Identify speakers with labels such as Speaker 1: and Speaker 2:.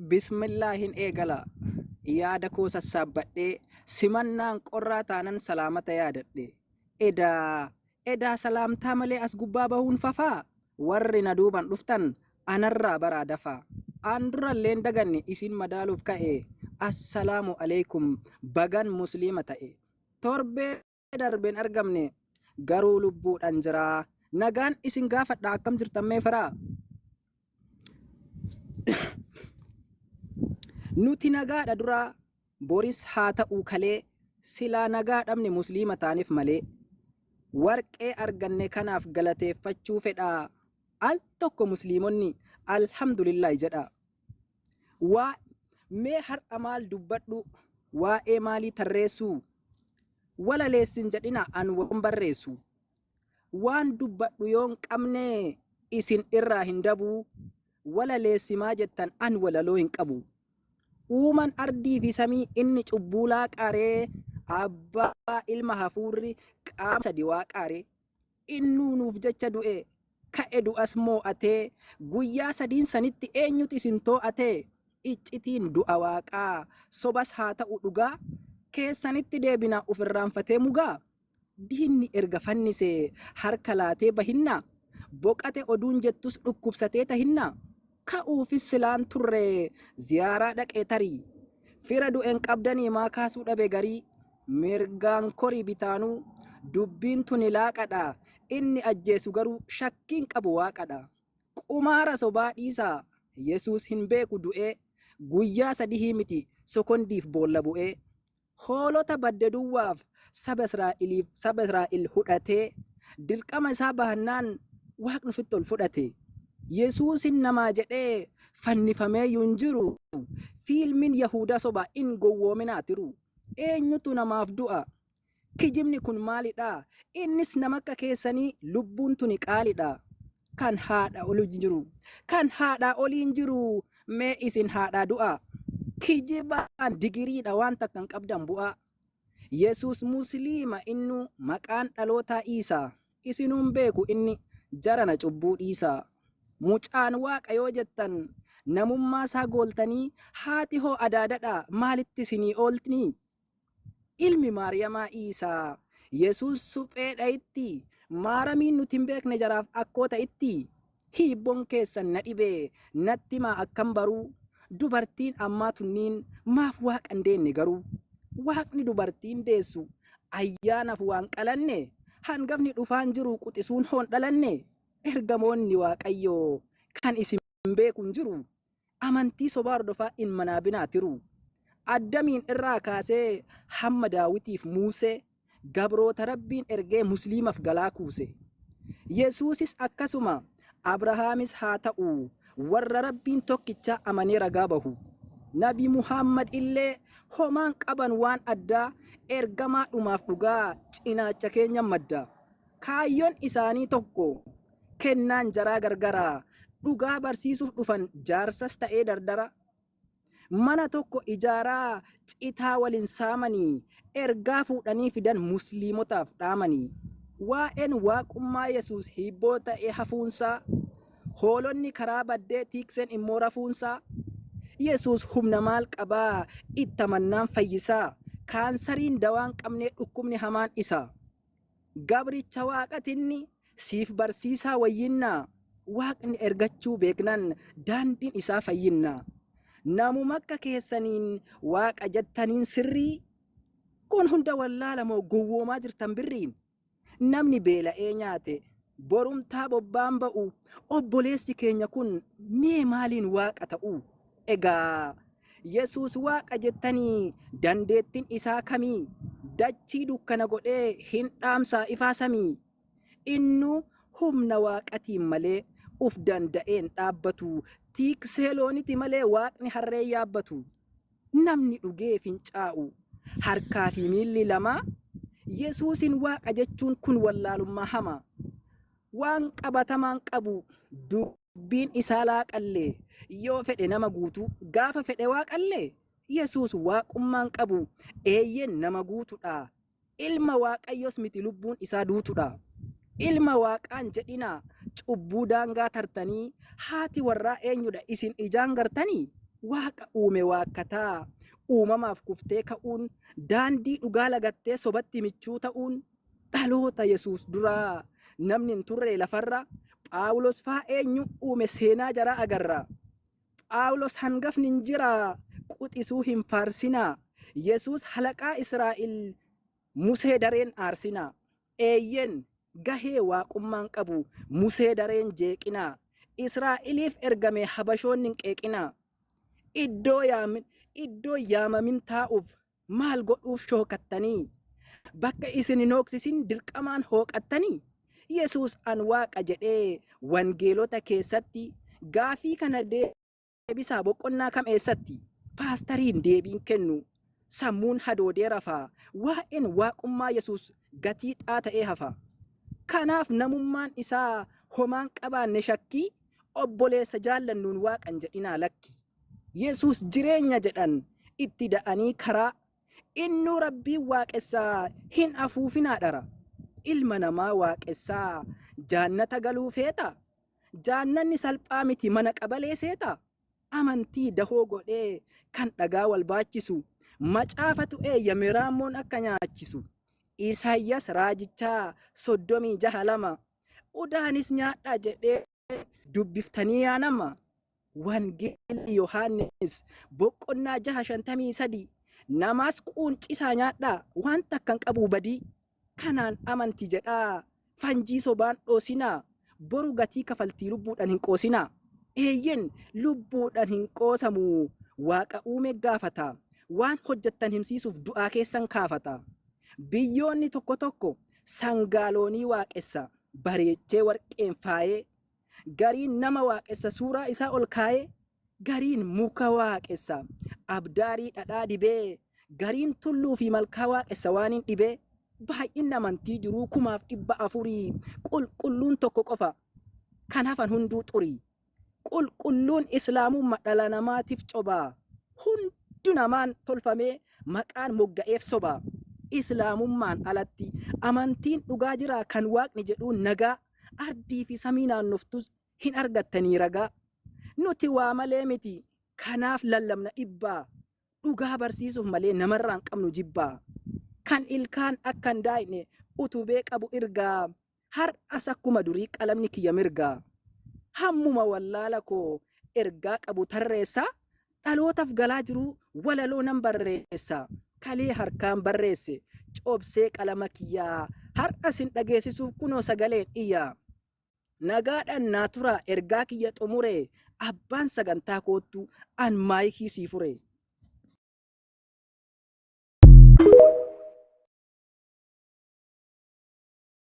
Speaker 1: Bismillahin eegala yaada koo sassaabbadhee simannaan qorraa taanan salaamata yaadadhe. Edaa salaamtaa malee as gubbaa bahuun fafaa warri na duuban dhuftan anarraa baraa dafaa. Aan duralleen daganne isin madaaluuf ka'e assalaamu alaikum bagan musliima ta'e. Torbee darbeen argamne garuu lubbuudhaan jiraa. Nagaan isin gaafadha akkam jirtan mee firaa? Nuti nagaadha duraa boris haa ta'uu kalee silaa nagaa dhabne musliima taaniif malee. Warqee arganne kanaaf galateeffachuu fedhaa. Al tokko musliimonni alhamdulillah jedha. Waa mee har'a maal dubbadhu waa'ee maalii tarreessuu? Walaleessin jedhina an waan barreessu. Waan dubbadhu yoon qabne isin irraa hin dabuu. Walaleessimaa jettan an walaloo hin qabu. Uuman ardii fi samii inni cubbuu laaqaaree abbaa ilma hafuurri qaama sadi waaqaaree innuu nuuf jecha du'e ka'e du'as moo'atee guyyaa sadiin sanitti eenyutu isin too'atee iccitiin du'a waaqaa sobas haa ta'u dhugaa keessanitti deebina ofirraanfatee mugaa diinni erga fannisee harka laatee bahinna boqate oduun jettus dhukkubsatee tahinna. Ka'uufis silaan turre ziyaaraa dhaqee tarii fira du'een qabdanii maa kaasuu dhabe garii mirgaan korii bitaanuu dubbiin tuni laaqadha inni ajjeesu garuu shakkiin qabu waaqadha. Qumaara sobaa dhiisaa Yesuus hin beeku du'ee guyyaa sadii miti sokondiif boolla bu'ee hoolota badde duwwaaf saba Israa'el hudhatee dirqama isaa bahannaan waaqni ofitti ol fudhate. Yesuusin namaa jedhee fannifamee yuun jiru fiilmiin Yahudaa sobaa in gowwoominaatiru. Eenyutu namaaf du'a? Kijibni kun maalidha? Innis nama akka keessanii lubbuun tuni qaalidha. Kan haadha oliin jiru mee isin haadhaa du'a? Kijibaan digiriidha waan takkan qabdan bu'a. Yesuus musliima innu maqaan dhalootaa Iisaa isinuun beeku inni jarana cubbuu dhiisaa. Mucaan waaqa yoo jettan namummaa isaa gooltanii haati hoo adaadadha maalitti isinii ooltanii? Ilmi Maariyamaa Iisaa Yesuus supheedha itti maaramiin nuti hin beekne jaraaf akkoota itti hiibboon keessan na dhibee natti maa akkam baruu dubartiin ammaa tunniin maaf waaqa hin deenne garuu waaqni dubartiin deessu ayyaanaaf waan qalanne hangafni dhufaan jiru quxisuun hoon dhalanne. Ergamoonni waaqayyoo kan isin beekun jiru amantii sobaa hordofaa in manaa binaatiru. Addamiin irraa kaasee hamma Daawitiif Muusee gabroota rabbiin ergee musliimaaf galaa kuuse. Yesuusis akkasuma Abrahaamis haa ta'u warra rabbiin tokkicha amanee ragaa bahu. Nabi Muhammad illee homaan qaban waan addaa ergamaa dhumaaf dhugaa cinaacha keenya madda. Kaayyoon isaanii tokko. Kennaan jaraa gargaraa dhugaa barsiisuuf dhufan jaarsas ta'ee dardara. Mana tokko ijaaraa citaa waliin saamanii ergaa fuudhanii fidan musliimotaaf dhaamanii. Waa'een waaqummaa Yesuus hibboo ta'ee hafuunsaa hoolonni karaa baddee tikseen immoo rafuunsaa. Yesuus humna maal qabaa itti amannaan fayyisaa kaansariin dawaan qabnee dhukkubni hamaan isa. Gabricha waaqatinni siif barsiisaa wayyinnaa waaqni ergachuu beeknan daandiin isaa fayyinnaa. Namuma akka keessaniin waaqa jettaniin sirrii kun hunda wallaalamoo gowwoomaa jirtan birriin. Namni beela'ee nyaate borumtaa bobbaan ba'u obboleessi keenya kun mee maaliin waaqa ta'u? Egaa Yesuus waaqa jettanii dandeettiin isaa kamii? Dachii dukkana godhee hin dhaamsaa ifaa samii. Innu humna waaqatiin malee uf danda'een dhaabbatu tiksee looniti malee waaqni harree yaabbatu. Namni dhugee fincaa'u harkaa fi miilli lama Yesuusin waaqa jechuun kun wallaalummaa hama. Waan qabatamaan qabu dubbiin isaa laaqallee yoo fedhe nama guutu gaafa fedhe waaqallee Yesuus waaqummaan qabu eeyyeen nama guutudha. Ilma waaqayyos miti lubbuun isaa duutudha. Ilma waaqaan jedhina cubbuu daangaa tartanii haati warraa eenyudha isin ijaan gartanii? waaqa uume waakkataa uumamaaf kuftee ka'uun daandii dhugaa lagattee sobatti michuu ta'uun dhaloota Yesuus duraa namni hin turre lafarra Phaawulos faa eenyu uume seenaa jaraa agarra. Phaawulos hangafni hin jira quxisuu hin faarsinaa. Yesuus halaqaa Israa'el Musee dareen aarsinaa. Eeyyen gahee waaqummaan qabu Musee dareen jeeqinaa. Israa'eliif ergame habashoonni hin qeeqinaa. Iddoo yaamamin taa'uuf maal godhuuf shookattanii? Bakka isin hin hooksisin dirqamaan hooqattanii? Yesuus an waaqa jedhee wangeelota keessatti gaafii kana deebisaa boqonnaa kam eessatti? Paastariin deebiin kennu sammuun hadoodee rafaa. Waa'een waaqummaa Yesuus gatii ta'ee hafa. Kanaaf namummaan isaa homaan qabaanne shakkii obboleessa jaallannuun waaqan jedhinaa lakki. Yesuus jireenya jedhan itti da'anii karaa innuu rabbiin waaqessaa hin afuufinaa dhara. Ilma namaa waaqessaa jaannata galuu feeta. Jaannanni salphaa miti mana qabalee seeta. Amantii dahoo godhee kan dhagaa wal baachisu macaafatu eeyyame raammoon akka nyaachisu. Isaayyaas raajichaa 36 udaanis nyaadhaa jedhee dubbiftanii yaanama. Wangeelli Yohaannis boqonnaa 6:53 namaas quuncisaa nyaadhaa wanta akkan qabuu badii. Kanaan amantii jedhaa fanjii sobaan dhoosinaa. Boru gatii kafaltii lubbuudhaan hin qoosinaa. Eeyyen lubbuudhaan hin qoosamu waaqa uume gaafata. Waan hojjettan himsiisuuf du'aa keessan kaafata. Biyyoonni tokko tokko sangaaloonii waaqessa bareechee warqeen faayee. Gariin nama waaqessa suuraa isaa ol kaayee. Gariin muka waaqessa abdaarii dhadhaa dibee. Gariin tulluu fi malkaa waaqessa waan hin dhibee. Baay'inni amantii jiruu 400 qulqulluun tokko qofa kan hafan hunduu xurii. Qulqulluun islaamummaa dhala namaatiif cobaa. Hundi namaan tolfamee maqaan mogga'eef sobaa. Islaamummaan alatti amantiin dhugaa jira kan waaqni jedhuun nagaa ardii fi samii naannoftus hin argattanii ragaa. Nuti waa malee miti kanaaf lallabna dhibbaa. Dhugaa barsiisuuf malee namarraa hin qabnu jibbaa. Kan ilkaan akkan daa'ine utubee qabu ergaa. Har'as akkuma durii qalamni kiyya mirgaa. Hammuma wallaala koo ergaa qabu tarreessa. Dhalootaaf galaa jiru walaloo nan barreessa. Kalee harkaan barreesse coobsee qalama kiyyaa. Har'as hin dhageessisuuf kunoo sagaleen iyyaa. Nagaadhaan naa turaa ergaa kiyya xumure. Abbaan sagantaa koottu an maayikii sii fure.